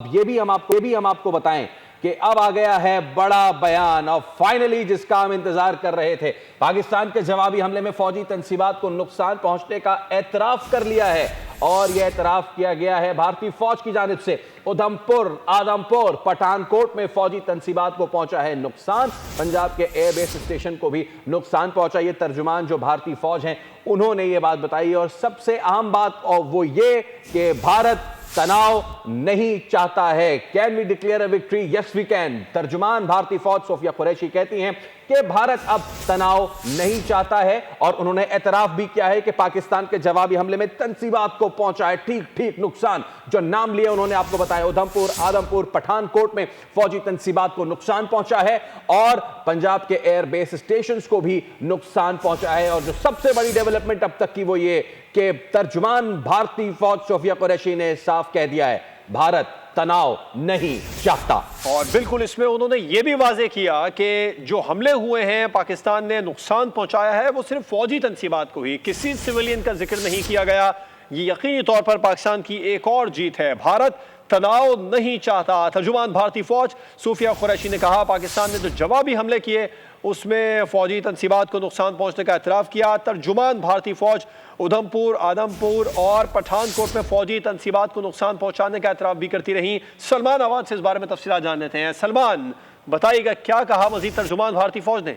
ये भी हम आपको बताएं कि अब आ गया है बड़ा बयान और फाइनली जिसका हम इंतजार कर रहे थे। पाकिस्तान के जवाबी हमले में फौजी तंसीबात को नुकसान पहुंचने का एतराफ कर लिया है और यह एतराफ किया गया है भारतीय फौज की जानिब से। उधमपुर, आदमपुर, पठानकोट में फौजी तंसीबात को पहुंचा है नुकसान। पंजाब के एयरबेस स्टेशन को भी नुकसान पहुंचा। ये तर्जुमान जो भारतीय फौज हैं उन्होंने ये बात बताई और सबसे अहम बात और वो ये कि भारत तनाव नहीं चाहता है। Can we declare a victory? Yes we can. तर्जुमान भारतीय फौज सोफिया कुरैशी कहती हैं कि भारत अब तनाव नहीं चाहता है और उन्होंने एतराफ भी किया है कि पाकिस्तान के जवाबी हमले में तंसीबात को पहुंचा है ठीक नुकसान। जो नाम लिए उन्होंने आपको बताया, उधमपुर, आदमपुर, पठानकोट में फौजी तंसीबात को नुकसान पहुंचा है और पंजाब के एयरबेस स्टेशंस को भी नुकसान पहुंचा है। और जो सबसे बड़ी डेवलपमेंट अब तक की वो ये कि तर्जुमान भारतीय फौज सोफिया कुरैशी ने साफ कह दिया है, भारत तनाव नहीं चाहता। और बिल्कुल इसमें उन्होंने ये भी वाज़ेह किया कि जो हमले हुए हैं, पाकिस्तान ने नुकसान पहुंचाया है वो सिर्फ फौजी तंसीबात को ही, किसी सिविलियन का जिक्र नहीं किया गया। ये यकीनी तौर पर पाकिस्तान की एक और जीत है। भारत तनाव नहीं चाहता। तर्जुमान भारतीय फौज सोफिया कुरैशी ने कहा, पाकिस्तान ने जो जवाबी हमले किए उसमें फौजी तंसीबात को नुकसान पहुंचने का एतराफ़ किया। तर्जुमान भारतीय फौज उधमपुर, आदमपुर और पठानकोट में फौजी तंसीबात को नुकसान पहुंचाने का एतराफ़ भी करती रही। सलमान आवाज़ से इस बारे में तफसीलात जान लेते हैं। सलमान, बताइएगा क्या कहा मज़ीद तर्जुमान भारतीय फौज ने?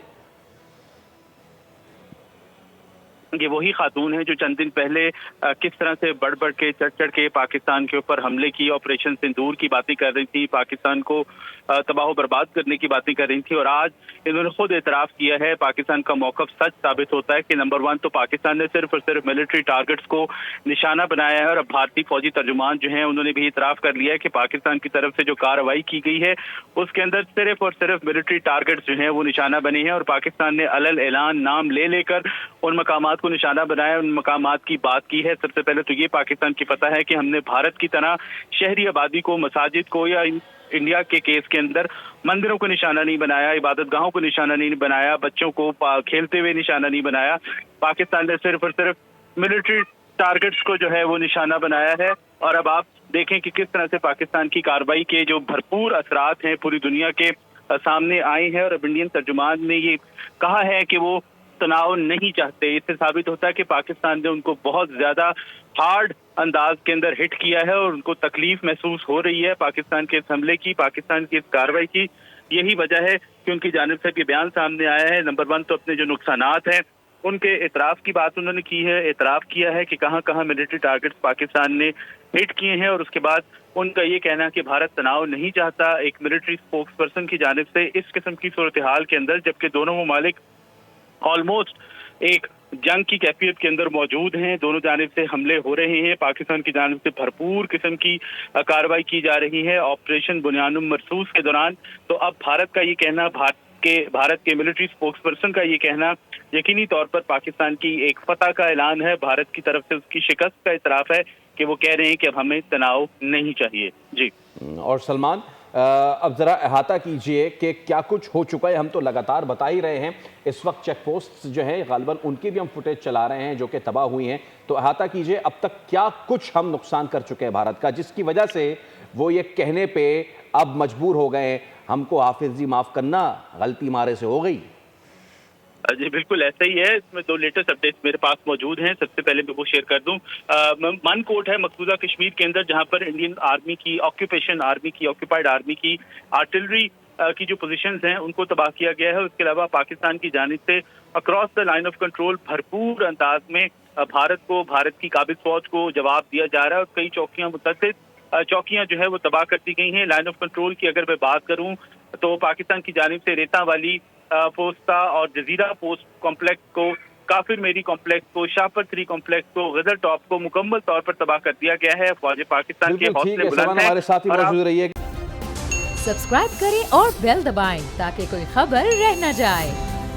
ये वही खातून है जो चंद दिन पहले किस तरह से बढ़ बढ़ के चढ़ के पाकिस्तान के ऊपर हमले की, ऑपरेशन सिंदूर की बातें कर रही थी, पाकिस्तान को तबाह बर्बाद करने की बातें कर रही थी। और आज इन्होंने खुद एतराफ़ किया है, पाकिस्तान का मौक़िफ़ सच साबित होता है कि नंबर 1 तो पाकिस्तान ने सिर्फ और सिर्फ मिलिट्री टारगेट्स को निशाना बनाया है। और अब भारतीय फौजी तर्जुमान जो हैं उन्होंने भी एतराफ़ कर लिया है कि पाकिस्तान की तरफ से जो कार्रवाई की गई है उसके अंदर सिर्फ और सिर्फ मिलिट्री टारगेट्स जो हैं वो निशाना बने हैं। और पाकिस्तान ने अलल ऐलान नाम ले लेकर उन मकामात को निशाना बनाया, उन मकामात की बात की है। सबसे पहले तो ये पाकिस्तान की पता है कि हमने भारत की तरह शहरी आबादी को, मसाजिद को या इंडिया के केस के अंदर मंदिरों को निशाना नहीं बनाया, इबादत गाहों को निशाना नहीं बनाया, बच्चों को खेलते हुए निशाना नहीं बनाया। पाकिस्तान ने सिर्फ और सिर्फ मिलिट्री टारगेट्स को जो है वो निशाना बनाया है। और अब आप देखें कि किस तरह से पाकिस्तान की कार्रवाई के जो भरपूर असरात हैं पूरी दुनिया के सामने आए हैं। और अब इंडियन तर्जुमान ने ये कहा है कि वो तनाव नहीं चाहते। इससे साबित होता है कि पाकिस्तान ने उनको बहुत ज्यादा हार्ड अंदाज के अंदर हिट किया है और उनको तकलीफ महसूस हो रही है पाकिस्तान के इस हमले की, पाकिस्तान की इस कार्रवाई की। यही वजह है कि उनकी जानिब से भी बयान सामने आया है। नंबर 1 तो अपने जो नुकसानात हैं उनके एतराफ़ की बात उन्होंने की है, एतराफ़ किया है कि कहाँ कहाँ मिलिट्री टारगेट्स पाकिस्तान ने हिट किए हैं। और उसके बाद उनका ये कहना कि भारत तनाव नहीं चाहता, एक मिलिट्री स्पोक्स पर्सन की जानिब से इस किस्म की सूरत हाल के अंदर, जबकि दोनों ममालिक ऑलमोस्ट एक जंग की कैफियत के अंदर मौजूद हैं, दोनों जानिब से हमले हो रहे हैं, पाकिस्तान की जानिब से भरपूर किस्म की कार्रवाई की जा रही है ऑपरेशन बुनियानुम मरसूस के दौरान। तो अब भारत का ये कहना, भारत के मिलिट्री स्पोक्स पर्सन का ये कहना यकीनी तौर पर पाकिस्तान की एक फतह का ऐलान है, भारत की तरफ से उसकी शिकस्त का इतराफ़ है कि वो कह रहे हैं कि अब हमें तनाव नहीं चाहिए। जी। और सलमान, अब ज़रा अहाता कीजिए कि क्या कुछ हो चुका है। हम तो लगातार बता ही रहे हैं, इस वक्त चेक पोस्ट जो हैं गालिबन उनकी भी हम फुटेज चला रहे हैं जो कि तबाह हुई हैं। तो अहाता कीजिए, अब तक क्या कुछ हम नुकसान कर चुके हैं भारत का, जिसकी वजह से वो ये कहने पे अब मजबूर हो गए हमको हाफिज़ जी माफ़ करना, गलती मारे से हो गई। जी बिल्कुल ऐसा ही है। इसमें 2 लेटेस्ट अपडेट्स मेरे पास मौजूद हैं। सबसे पहले मैं वो शेयर कर दूं, मनकोट है मकबूजा कश्मीर के अंदर, जहां पर इंडियन आर्मी की ऑक्यूपाइड आर्मी की आर्टिलरी की जो पोजीशंस हैं उनको तबाह किया गया है। उसके अलावा पाकिस्तान की जानिब से across the line of control भरपूर अंदाज में भारत की काबिज फौज को जवाब दिया जा रहा है। और कई चौकियां जो है वो तबाह कर दी गई हैं। लाइन ऑफ कंट्रोल की अगर मैं बात करूं तो पाकिस्तान की जानिब से रेता वाली पोस्ता और जजीरा पोस्ट कॉम्प्लेक्स को, काफिर मेरी कॉम्प्लेक्स को, शाहपर 3 कॉम्प्लेक्स को, गदर टॉप को मुकम्मल तौर पर तबाह कर दिया गया है। फौज पाकिस्तान के हौसले बुलंद हैं। हमारे साथ ही मौजूद रहिए। सब्सक्राइब करें और बेल दबाएं ताकि कोई खबर रह न जाए।